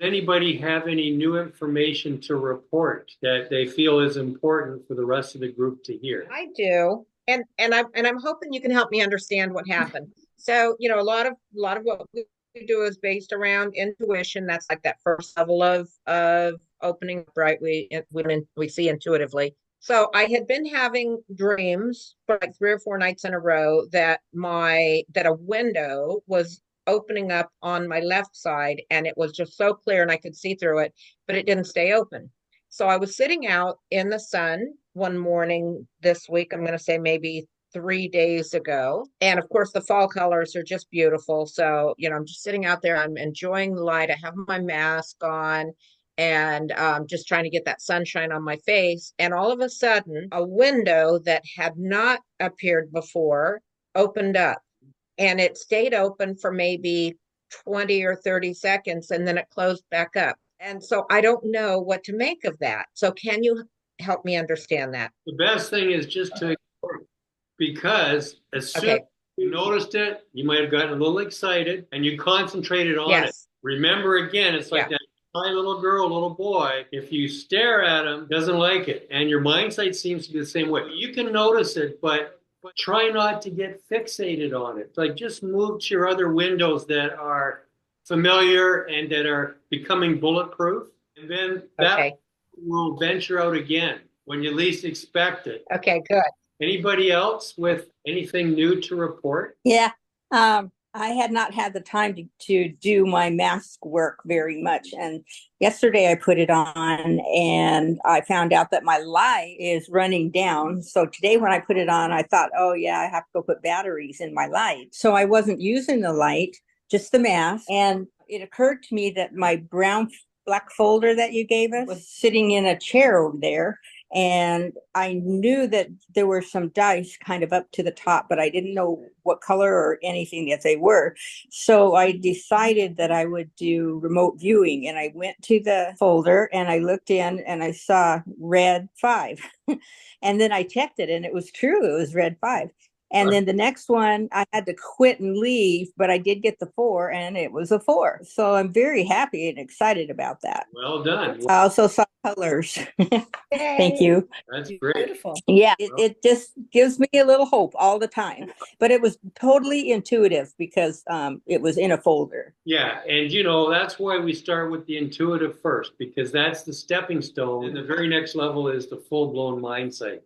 Anybody have any new information to report that they feel is important for the rest of the group to hear? I do. And I'm hoping you can help me understand what happened. So, a lot of what we do is based around intuition. That's like that first level of opening up, right? We see intuitively. So I had been having dreams for like 3 or 4 nights in a row that a window was opening up on my left side, and it was just so clear and I could see through it, but it didn't stay open. So I was sitting out in the sun one morning this week. I'm going to say maybe 3 days ago. And of course, the fall colors are just beautiful. So, I'm just sitting out there. I'm enjoying the light. I have my mask on and just trying to get that sunshine on my face. And all of a sudden, a window that had not appeared before opened up, and it stayed open for maybe 20 or 30 seconds, and then it closed back up. And so I don't know what to make of that. So can you help me understand that? The best thing is just to ignore it, because as soon as Okay. you noticed it, you might have gotten a little excited and you concentrated on it. Yes. Remember, again, it's like Yeah. that shy little girl, little boy. If you stare at him, doesn't like it. And your mind sight seems to be the same way. You can notice it, but try not to get fixated on it. Like just move to your other windows that are familiar and that are becoming bulletproof. And then that Okay. will venture out again when you least expect it. Okay, good. Anybody else with anything new to report? Yeah. I had not had the time to do my mask work very much. And yesterday I put it on and I found out that my light is running down. So today when I put it on, I thought, oh yeah, I have to go put batteries in my light. So I wasn't using the light, just the mask. And it occurred to me that my brown black folder that you gave us was sitting in a chair over there. And I knew that there were some dice kind of up to the top, but I didn't know what color or anything that they were. So I decided that I would do remote viewing, and I went to the folder and I looked in and I saw red 5. And then I checked it and it was true. It was red 5. And then the next one, I had to quit and leave, but I did get the 4 and it was a 4. So I'm very happy and excited about that. Well done. I also saw colors. Thank Yay. you. That's great. Beautiful. Yeah, it just gives me a little hope all the time. But it was totally intuitive because it was in a folder. Yeah, and that's why we start with the intuitive first, because that's the stepping stone. And the very next level is the full-blown mind sight,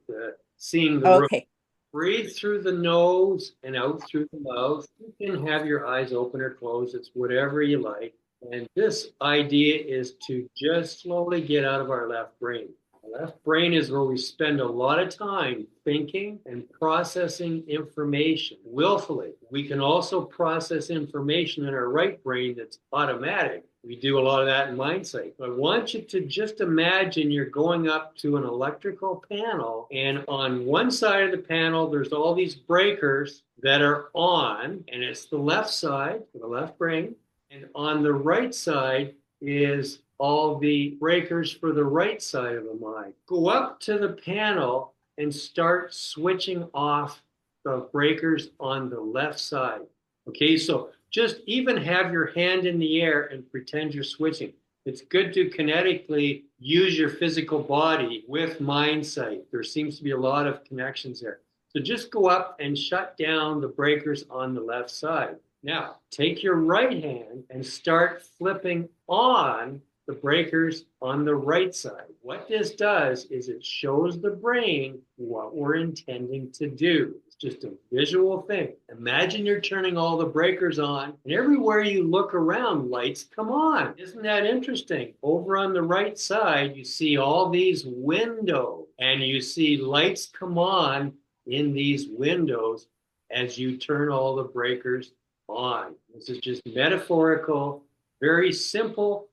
seeing the room. Okay. Breathe through the nose and out through the mouth. You can have your eyes open or closed. It's whatever you like. And this idea is to just slowly get out of our left brain. The left brain is where we spend a lot of time thinking and processing information willfully. We can also process information in our right brain that's automatic. We do a lot of that in Mindsight. I want you to just imagine you're going up to an electrical panel, and on one side of the panel, there's all these breakers that are on, and it's the left side, the left brain. And on the right side is all the breakers for the right side of the mind. Go up to the panel and start switching off the breakers on the left side. Okay, so just even have your hand in the air and pretend you're switching. It's good to kinetically use your physical body with mind sight. There seems to be a lot of connections there. So just go up and shut down the breakers on the left side. Now, take your right hand and start flipping on the breakers on the right side. What this does is it shows the brain what we're intending to do. It's just a visual thing. Imagine you're turning all the breakers on, and everywhere you look around, lights come on. Isn't that interesting? Over on the right side, you see all these windows, and you see lights come on in these windows as you turn all the breakers on. This is just metaphorical, very simple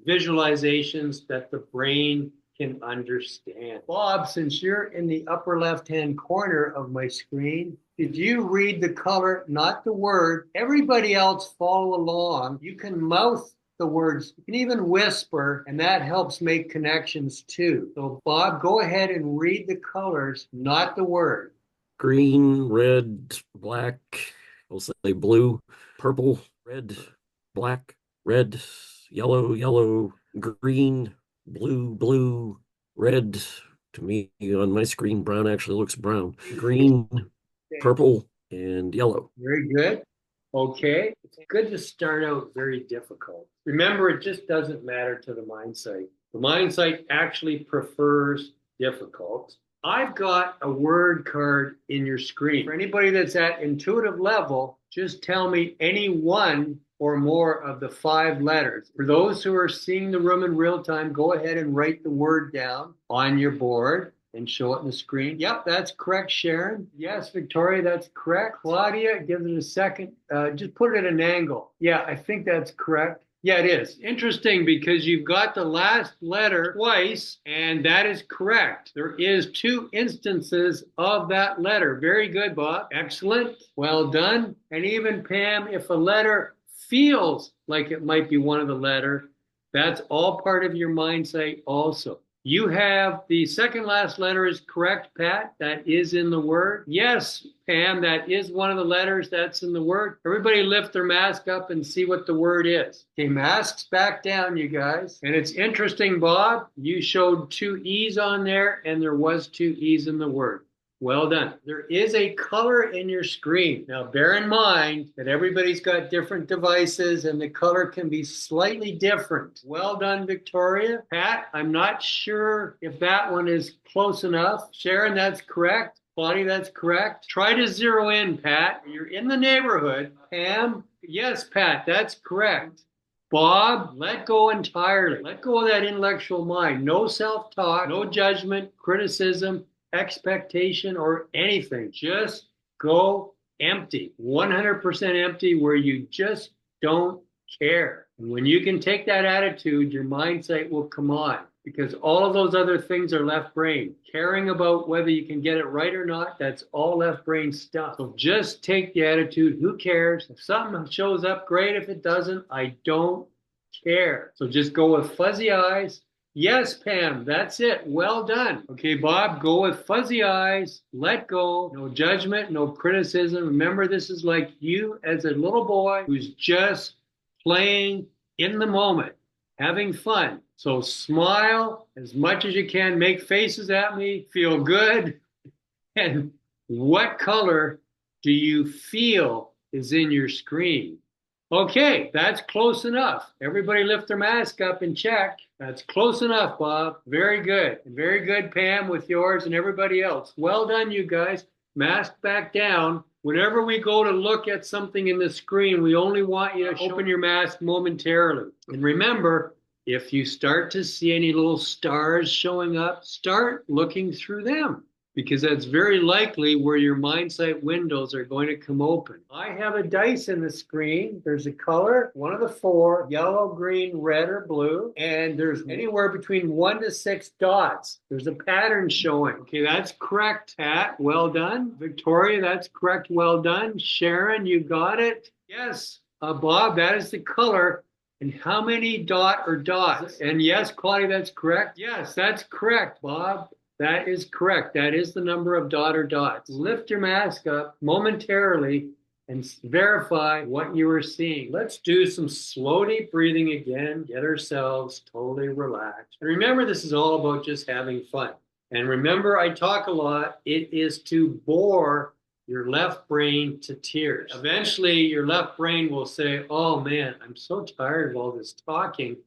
visualizations that the brain can understand. Bob, since you're in the upper left-hand corner of my screen, did you read the color, not the word? Everybody else follow along. You can mouth the words. You can even whisper, and that helps make connections too. So Bob, go ahead and read the colors, not the word. Green, red, black, we'll say blue, purple, red, black, red, yellow, yellow, green, blue, blue, red. To me, on my screen, brown actually looks brown. Green, purple, and yellow. Very good. Okay. It's good to start out very difficult. Remember, it just doesn't matter to the Mindsight. The Mindsight actually prefers difficult. I've got a word card in your screen. For anybody that's at intuitive level, just tell me any one or more of the 5 letters. For those who are seeing the room in real time, go ahead and write the word down on your board and show it on the screen. Yep, that's correct, Sharon. Yes, Victoria, that's correct. Claudia, give it a second. Just put it at an angle. Yeah, I think that's correct. Yeah, it is. Interesting because you've got the last letter twice, and that is correct. There is 2 instances of that letter. Very good, Bob. Excellent. Well done. And even Pam, if a letter feels like it might be one of the letter, that's all part of your Mindsight also. You have the second last letter is correct, Pat. That is in the word. Yes, Pam, that is one of the letters that's in the word. Everybody lift their mask up and see what the word is. Okay, masks back down, you guys. And it's interesting, Bob, you showed 2 E's on there and there was 2 E's in the word. Well done. There is a color in your screen. Now, bear in mind that everybody's got different devices and the color can be slightly different. Well done, Victoria. Pat, I'm not sure if that one is close enough. Sharon, that's correct. Claudia, that's correct. Try to zero in, Pat. You're in the neighborhood. Pam, yes, Pat, that's correct. Bob, let go entirely. Let go of that intellectual mind. No self-talk, no judgment, criticism, expectation, or anything. Just go empty, 100% empty, where you just don't care. And when you can take that attitude, your Mindsight will come on, because all of those other things are left brain. Caring about whether you can get it right or not, that's all left brain stuff. So just take the attitude, who cares? If something shows up, great. If it doesn't, I don't care. So just go with fuzzy eyes. Yes, Pam, that's it. Well done. Okay, Bob, go with fuzzy eyes. Let go. No judgment, no criticism. Remember, this is like you as a little boy who's just playing in the moment, having fun. So smile as much as you can. Make faces at me. Feel good. And what color do you feel is in your screen? Okay, that's close enough. Everybody lift their mask up and check. That's close enough, Bob. Very good. Very good, Pam, with yours and everybody else. Well done, you guys. Mask back down. Whenever we go to look at something in the screen, we only want you to open your mask momentarily. And remember, if you start to see any little stars showing up, start looking through them, because that's very likely where your Mindsight windows are going to come open. I have a dice in the screen. There's a color, one of the 4, yellow, green, red, or blue, and there's anywhere between 1 to 6 dots. There's a pattern showing. Okay, that's correct, Pat. Well done. Victoria, that's correct. Well done. Sharon, you got it. Yes, Bob, that is the color. And how many dot or dots? And yes, Claudia, that's correct. Yes, that's correct, Bob. That is correct. That is the number of dot or dots. Lift your mask up momentarily and verify what you are seeing. Let's do some slow, deep breathing again. Get ourselves totally relaxed. And remember, this is all about just having fun. And remember, I talk a lot. It is to bore your left brain to tears. Eventually, your left brain will say, oh man, I'm so tired of all this talking.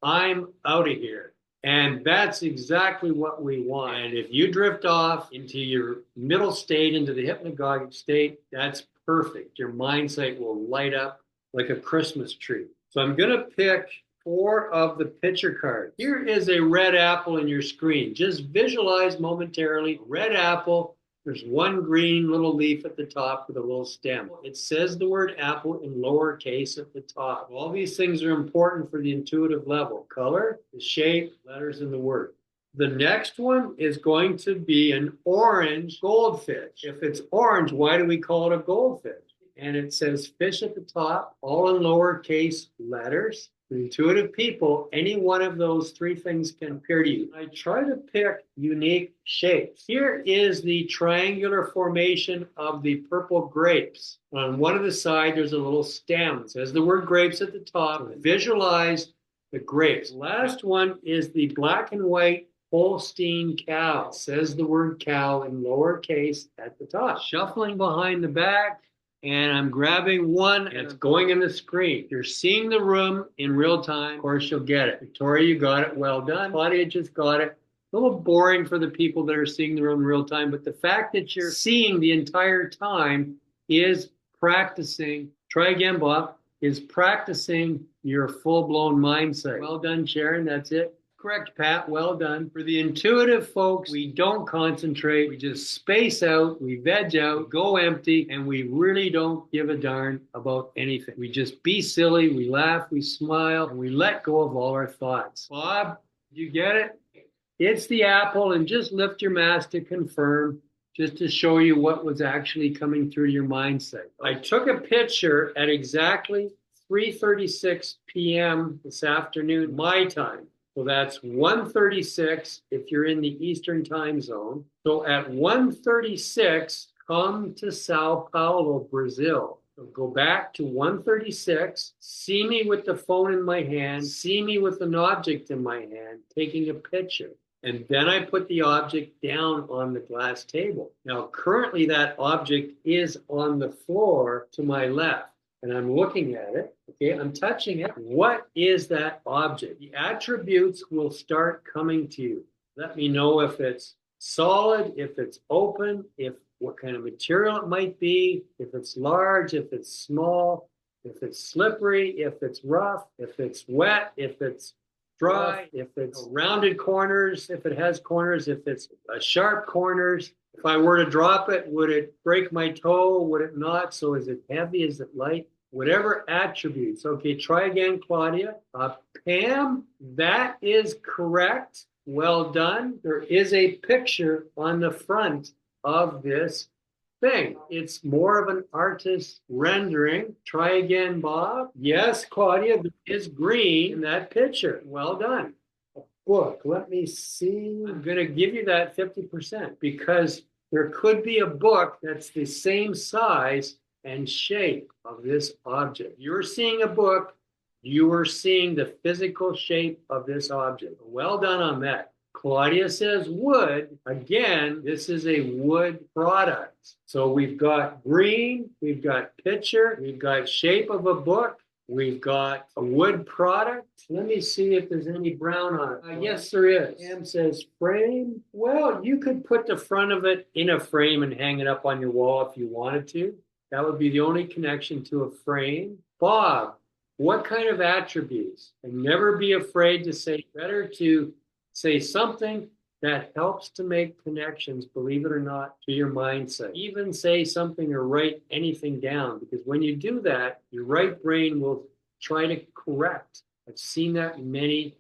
I'm out of here. And that's exactly what we want. And if you drift off into your middle state, into the hypnagogic state, that's perfect. Your Mindsight will light up like a Christmas tree. So I'm going to pick 4 of the picture cards. Here is a red apple in your screen. Just visualize momentarily, red apple. There's 1 green little leaf at the top with a little stem. It says the word apple in lowercase at the top. All these things are important for the intuitive level. Color, the shape, letters, and the word. The next one is going to be an orange goldfish. If it's orange, why do we call it a goldfish? And it says fish at the top, all in lowercase letters. For intuitive people, any one of those 3 things can appear to you. I try to pick unique shapes. Here is the triangular formation of the purple grapes. On one of the sides, there's a little stem. It says the word grapes at the top. Visualize the grapes. Last one is the black and white Holstein cow. It says the word cow in lowercase at the top. Shuffling behind the back, and I'm grabbing one, and it's going in the screen. You're seeing the room in real time. Of course, you'll get it. Victoria, you got it. Well done. Claudia just got it. A little boring for the people that are seeing the room in real time, but the fact that you're seeing the entire time is practicing. Try again, Bob. Is practicing your full-blown mindset. Well done, Sharon. That's it. Correct, Pat. Well done. For the intuitive folks, we don't concentrate. We just space out, we veg out, go empty, and we really don't give a darn about anything. We just be silly, we laugh, we smile, and we let go of all our thoughts. Bob, you get it? It's the apple, and just lift your mask to confirm, just to show you what was actually coming through your mindset. I took a picture at exactly 3:36 p.m. this afternoon, my time. So that's 1:36 if you're in the Eastern time zone. So at 1:36, come to Sao Paulo, Brazil. So go back to 1:36, see me with the phone in my hand, see me with an object in my hand, taking a picture. And then I put the object down on the glass table. Now, currently that object is on the floor to my left, and I'm looking at it. Okay, I'm touching it. What is that object? The attributes will start coming to you. Let me know if it's solid, if it's open, if what kind of material it might be, if it's large, if it's small, if it's slippery, if it's rough, if it's wet, if it's dry, if it's rounded corners, if it has corners, if it's sharp corners. If I were to drop it, would it break my toe? Would it not? So is it heavy? Is it light? Whatever attributes. Okay, try again, Claudia. Pam, that is correct. Well done. There is a picture on the front of this thing. It's more of an artist rendering. Try again, Bob. Yes, Claudia, there is green in that picture. Well done. A book. Let me see. I'm going to give you that 50% because there could be a book that's the same size and shape of this object. You're seeing a book, you are seeing the physical shape of this object. Well done on that. Claudia says wood. Again, this is a wood product. So we've got green, we've got picture, we've got shape of a book, we've got a wood product. Let me see if there's any brown on it. Yes, there is. Sam says frame. Well, you could put the front of it in a frame and hang it up on your wall if you wanted to. That would be the only connection to a frame. Bob, what kind of attributes? And never be afraid to say, better to say something that helps to make connections, believe it or not, to your mindset. Even say something or write anything down, because when you do that, your right brain will try to correct. I've seen that many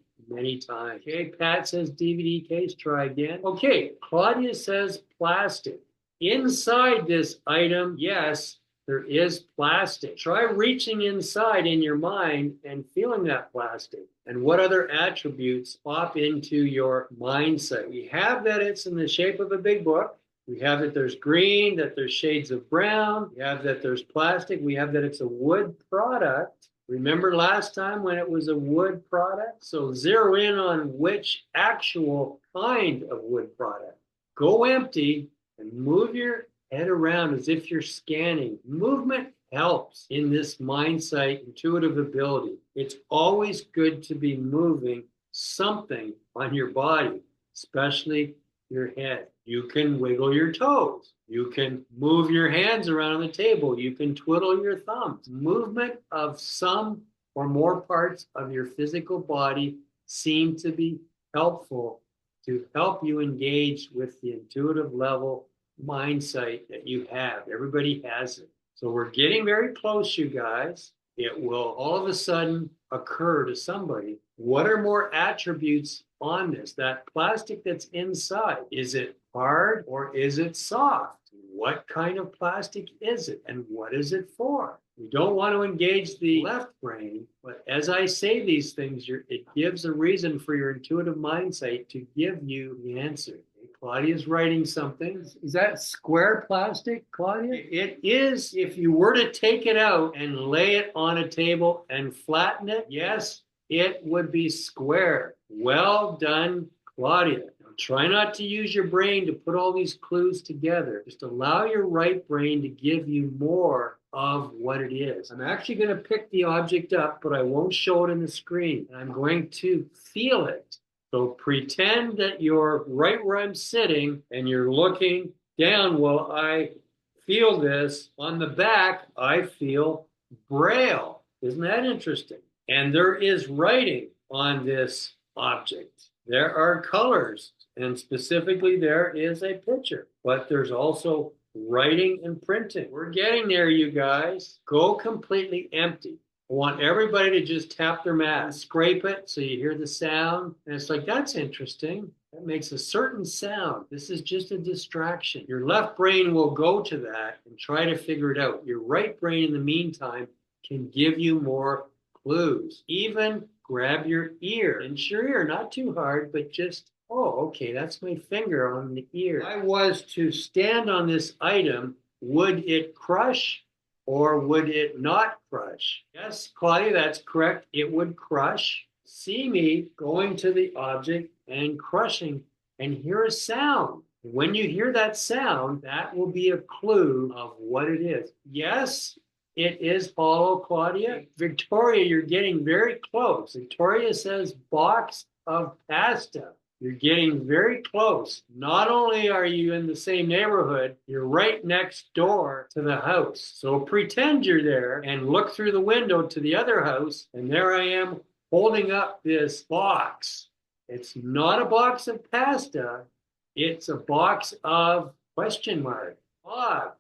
times. Okay, Pat says DVD case, try again. Okay, Claudia says plastic. Inside this item, yes, there is plastic. Try reaching inside in your mind and feeling that plastic. And what other attributes pop into your mindset? We have that it's in the shape of a big book. We have that there's green, that there's shades of brown. We have that there's plastic. We have that it's a wood product. Remember last time when it was a wood product? So zero in on which actual kind of wood product. Go empty and move your head around as if you're scanning. Movement helps in this mindsight intuitive ability. It's always good to be moving something on your body, especially your head. You can wiggle your toes. You can move your hands around on the table. You can twiddle your thumbs. Movement of some or more parts of your physical body seem to be helpful to help you engage with the intuitive level mindsight that you have. Everybody has it. So we're getting very close, you guys. It will all of a sudden occur to somebody. What are more attributes on this? That plastic that's inside, is it hard or is it soft? What kind of plastic is it and what is it for? We don't want to engage the left brain, but as I say these things, it gives a reason for your intuitive mindset to give you the answer. Claudia's writing something. Is that square plastic, Claudia? It is. If you were to take it out and lay it on a table and flatten it, yes, it would be square. Well done, Claudia. Now, try not to use your brain to put all these clues together. Just allow your right brain to give you more of what it is. I'm actually going to pick the object up, but I won't show it in the screen. I'm going to feel it. So pretend that you're right where I'm sitting and you're looking down while I feel this. On the back, I feel Braille. Isn't that interesting? And there is writing on this object. There are colors, and specifically there is a picture, but there's also writing and printing. We're getting there, you guys. Go completely empty. I want everybody to just tap their mat and scrape it so you hear the sound. And it's like, that's interesting. That makes a certain sound. This is just a distraction. Your left brain will go to that and try to figure it out. Your right brain, in the meantime, can give you more clues. Even grab your ear. Pinch your ear, not too hard, but just, oh, okay, that's my finger on the ear. If I was to stand on this item, would it crush or would it not crush? Yes, Claudia, that's correct. It would crush. See me going to the object and crushing and hear a sound. When you hear that sound, that will be a clue of what it is. Yes, it is hollow, Claudia. Victoria, you're getting very close. Victoria says box of pasta. You're getting very close. Not only are you in the same neighborhood, you're right next door to the house. So pretend you're there and look through the window to the other house, and there I am holding up this box. It's not a box of pasta. It's a box of question mark. Bob,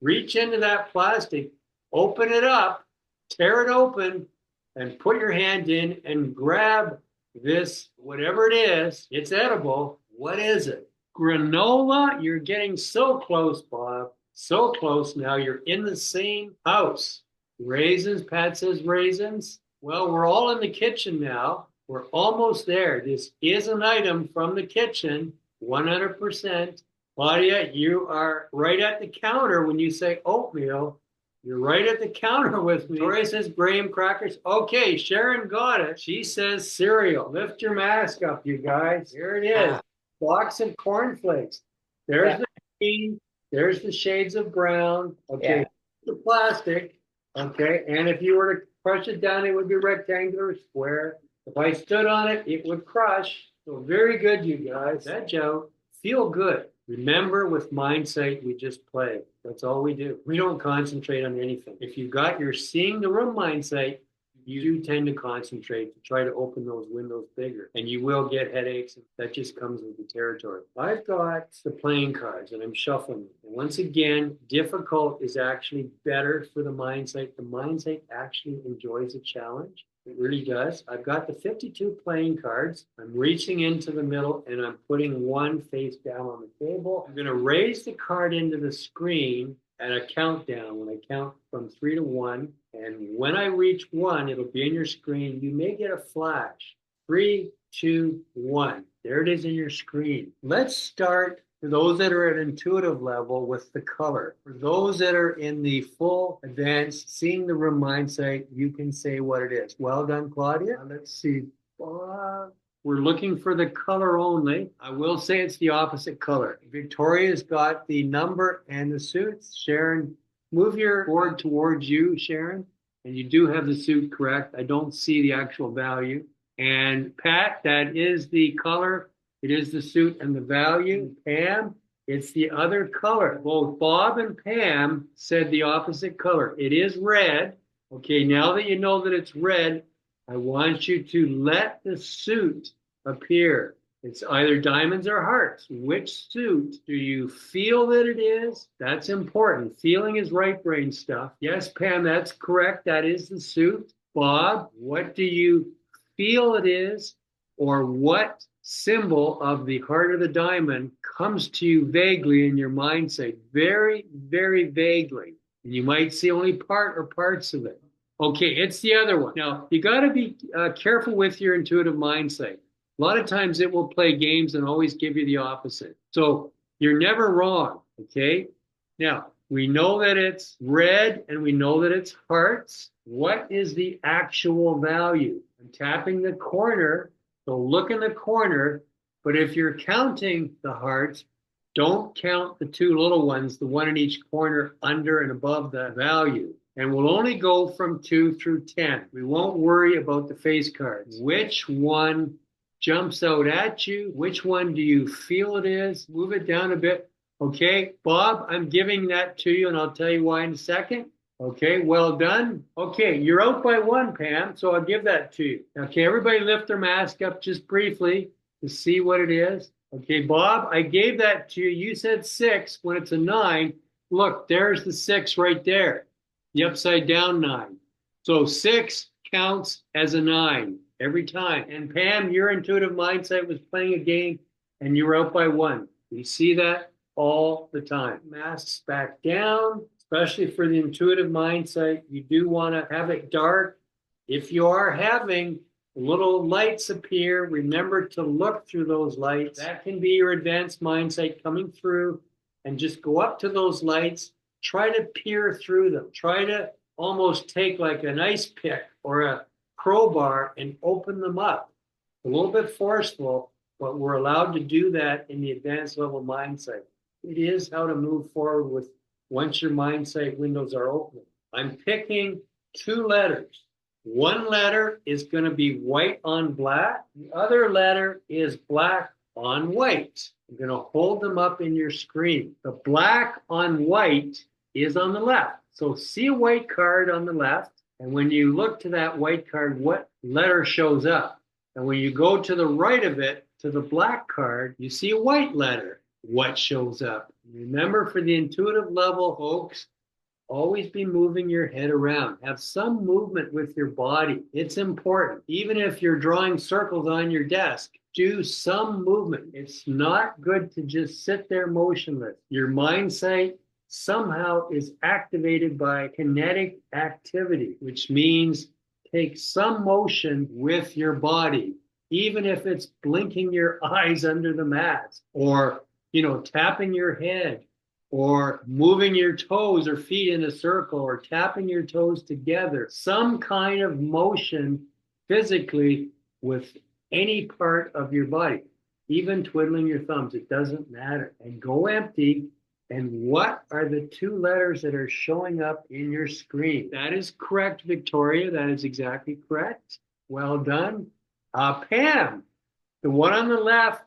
reach into that plastic, open it up, tear it open, and put your hand in and grab this, whatever it is. It's edible. What is it? Granola? You're getting so close, Bob. So close now. You're in the same house. Raisins, Pat says raisins. Well, we're all in the kitchen now. We're almost there. This is an item from the kitchen, 100%. Claudia, you are right at the counter when you say oatmeal. You're right at the counter with me. Tori says graham crackers. Okay, Sharon got it. She says cereal. Lift your mask up, you guys. Here it is. Box of cornflakes. There's the green. There's the shades of brown. Okay, the plastic. Okay, and if you were to crush it down, it would be rectangular or square. If I stood on it, it would crush. So very good, you guys. Edge out. Feel good. Remember, with Mindsight, we just play. That's all we do. We don't concentrate on anything. If you've got your seeing the room mindset, you do tend to concentrate to try to open those windows bigger. And you will get headaches. That just comes with the territory. I've got the playing cards and I'm shuffling them. And once again, difficult is actually better for the Mindsight. The Mindsight actually enjoys a challenge. It really does. I've got the 52 playing cards. I'm reaching into the middle and I'm putting one face down on the table. I'm going to raise the card into the screen at a countdown when I count from 3 to 1. And when I reach 1, it'll be in your screen. You may get a flash. 3, 2, 1. There it is in your screen. Let's start, for those that are at intuitive level, with the color. For those that are in the full advanced seeing the room mindset, you can say what it is. Well done, Claudia. Let's see. We're looking for the color only. I will say it's the opposite color. Victoria's got the number and the suits. Sharon, move your board towards you, Sharon. And you do have the suit correct. I don't see the actual value. And Pat, that is the color. It is the suit and the value. Pam, it's the other color. Both Bob and Pam said the opposite color. It is red. Okay, now that you know that it's red, I want you to let the suit appear. It's either diamonds or hearts. Which suit do you feel that it is? That's important. Feeling is right brain stuff. Yes, Pam, that's correct. That is the suit. Bob, what do you feel it is? Or what symbol of the heart of the diamond comes to you vaguely in your mindset? Very, very vaguely. And you might see only part or parts of it. Okay, it's the other one. Now, you got to be careful with your intuitive mindset. A lot of times it will play games and always give you the opposite. So you're never wrong, okay? Now, we know that it's red and we know that it's hearts. What is the actual value? I'm tapping the corner, so look in the corner, but if you're counting the hearts, don't count the two little ones, the one in each corner under and above the value. And we'll only go from 2 through 10. We won't worry about the face cards. Which one jumps out at you? Which one do you feel it is? Move it down a bit. Okay, Bob, I'm giving that to you, and I'll tell you why in a second. Okay, well done. Okay, you're out by 1, Pam, so I'll give that to you. Okay, everybody lift their mask up just briefly to see what it is. Okay, Bob, I gave that to you. You said 6 when it's a 9. Look, there's the 6 right there, the upside down 9. So 6 counts as a 9 every time. And Pam, your intuitive mindset was playing a game and you were out by 1. You see that all the time. Masks back down, especially for the intuitive mindset. You do want to have it dark. If you are having little lights appear, remember to look through those lights. That can be your advanced mindset coming through, and just go up to those lights, try to peer through them. Try to almost take like an ice pick or a crowbar and open them up. A little bit forceful, but we're allowed to do that in the advanced level mindset. It is how to move forward with once your mindset windows are open. I'm picking 2 letters. One letter is going to be white on black. The other letter is black on white. I'm going to hold them up in your screen. The black on white is on the left. So see a white card on the left. And when you look to that white card, what letter shows up? And when you go to the right of it, to the black card, you see a white letter. What shows up? Remember, for the intuitive level, folks, always be moving your head around. Have some movement with your body. It's important. Even if you're drawing circles on your desk, do some movement. It's not good to just sit there motionless. Your mindset somehow is activated by kinetic activity, which means take some motion with your body, even if it's blinking your eyes under the mask, or tapping your head, or moving your toes or feet in a circle, or tapping your toes together. Some kind of motion physically with any part of your body, even twiddling your thumbs, it doesn't matter. And go empty. And what are the 2 letters that are showing up in your screen? That is correct, Victoria. That is exactly correct. Well done. Pam, the one on the left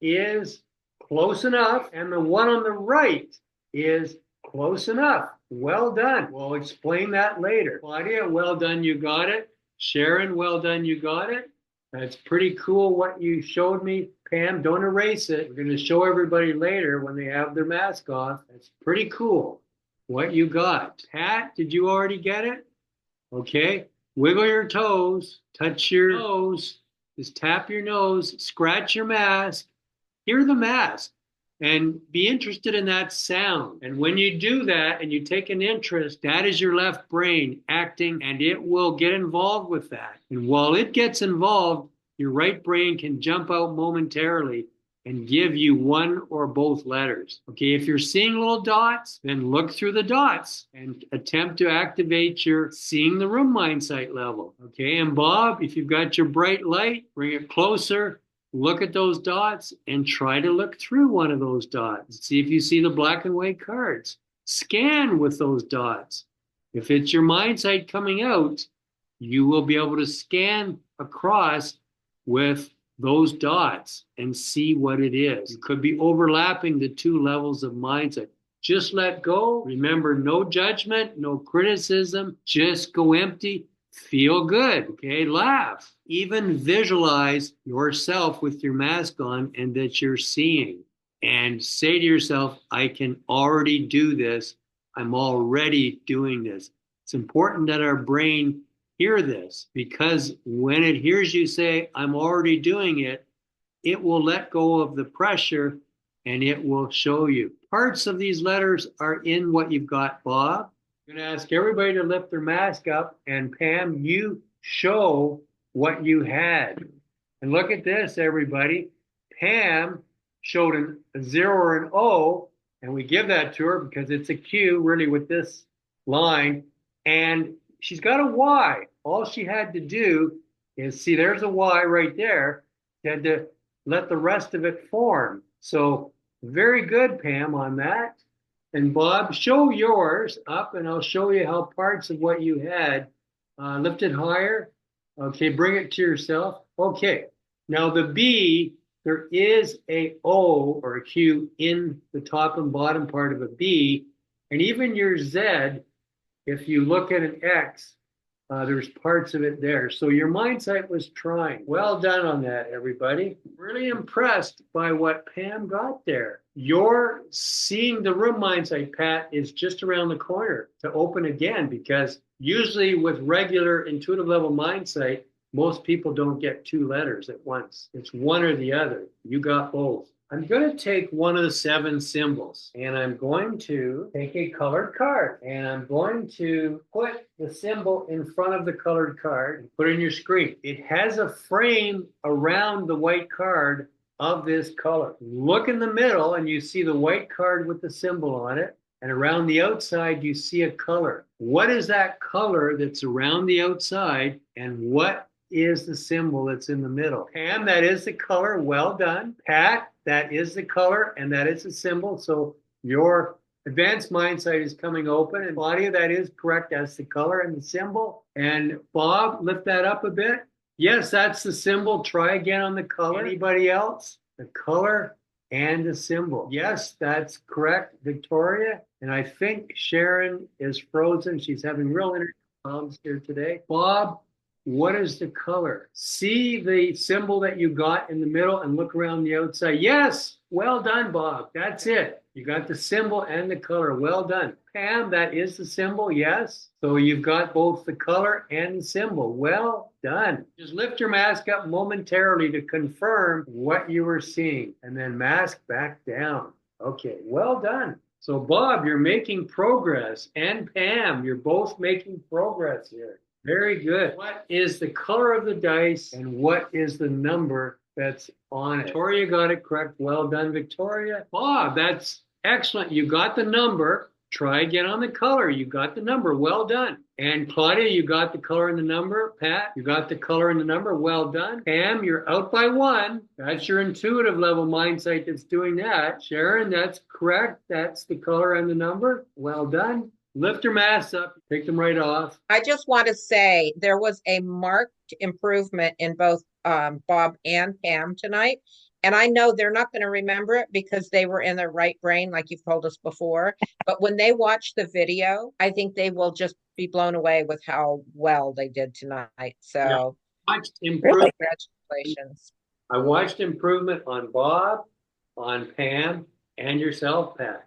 is close enough, and the one on the right is close enough. Well done. We'll explain that later. Claudia, well done, you got it. Sharon, well done, you got it. That's pretty cool what you showed me. Pam, don't erase it. We're going to show everybody later when they have their mask off. That's pretty cool what you got. Pat, did you already get it? Okay. Wiggle your toes, touch your nose, just tap your nose, scratch your mask, hear the mask, and be interested in that sound. And when you do that and you take an interest, that is your left brain acting, and it will get involved with that. And while it gets involved, your right brain can jump out momentarily and give you one or both letters. Okay, if you're seeing little dots, then look through the dots and attempt to activate your seeing the room mindset level. Okay, and Bob, if you've got your bright light, bring it closer. Look at those dots and try to look through one of those dots. See if you see the black and white cards. Scan with those dots. If it's your mindset coming out, you will be able to scan across with those dots and see what it is. You could be overlapping the 2 levels of mindset. Just let go. Remember, no judgment, no criticism. Just go empty. Feel good, okay? Laugh. Even visualize yourself with your mask on and that you're seeing. And say to yourself, I can already do this. I'm already doing this. It's important that our brain hear this, because when it hears you say, I'm already doing it, it will let go of the pressure and it will show you. Parts of these letters are in what you've got, Bob. I'm going to ask everybody to lift their mask up, and Pam, you show what you had. And look at this, everybody. Pam showed a 0 or an O, and we give that to her because it's a Q really with this line, and she's got a Y. All she had to do And see, there's a Y right there. You had to let the rest of it form. So very good, Pam, on that. And Bob, show yours up and I'll show you how parts of what you had lift it higher. Okay, bring it to yourself. Okay, now the B, there is a O or a Q in the top and bottom part of a B. And even your Z, if you look at an X, there's parts of it there. So your Mindsight was trying. Well done on that, everybody. Really impressed by what Pam got there. Your seeing the room Mindsight, Pat, is just around the corner to open again, because usually with regular intuitive level Mindsight, most people don't get 2 letters at once. It's one or the other. You got both. I'm going to take one of the 7 symbols and I'm going to take a colored card and I'm going to put the symbol in front of the colored card and put it in your screen. It has a frame around the white card of this color. Look in the middle and you see the white card with the symbol on it. And around the outside, you see a color. What is that color that's around the outside and what is the symbol that's in the middle? Pam, that is the color. Well done. Pat, that is the color and that is the symbol. So your advanced Mindsight is coming open. And Claudia, that is correct. That's the color and the symbol. And Bob, lift that up a bit. Yes, that's the symbol. Try again on the color. Anybody else? The color and the symbol. Yes, that's correct, Victoria. And I think Sharon is frozen. She's having real internet problems here today. Bob, what is the color? See the symbol that you got in the middle and look around the outside. Yes, well done, Bob. That's it. You got the symbol and the color. Well done. Pam, that is the symbol. Yes. So you've got both the color and the symbol. Well done. Just lift your mask up momentarily to confirm what you were seeing and then mask back down. Okay, well done. So Bob, you're making progress, and Pam, you're both making progress here. Very good. What is the color of the dice and what is the number that's on it? Victoria got it correct. Well done, Victoria. Bob, that's excellent. You got the number. Try again on the color. You got the number. Well done. And Claudia, you got the color and the number. Pat, you got the color and the number. Well done. Pam, you're out by 1. That's your intuitive level Mindsight that's doing that. Sharon, that's correct. That's the color and the number. Well done. Lift your masks up, take them right off. I just want to say there was a marked improvement in both Bob and Pam tonight. And I know they're not going to remember it because they were in their right brain, like you've told us before. But when they watch the video, I think they will just be blown away with how well they did tonight. So, Really? congratulations. I watched improvement on Bob, on Pam, and yourself, Pat.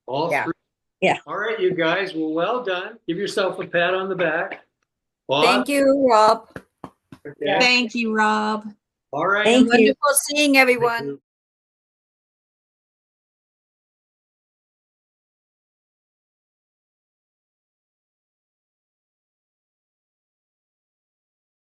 All 3. Yeah. All right, you guys. Well done. Give yourself a pat on the back. Bob, Thank you, Rob. okay. Thank you, Rob. All right. Thank you. Wonderful seeing everyone.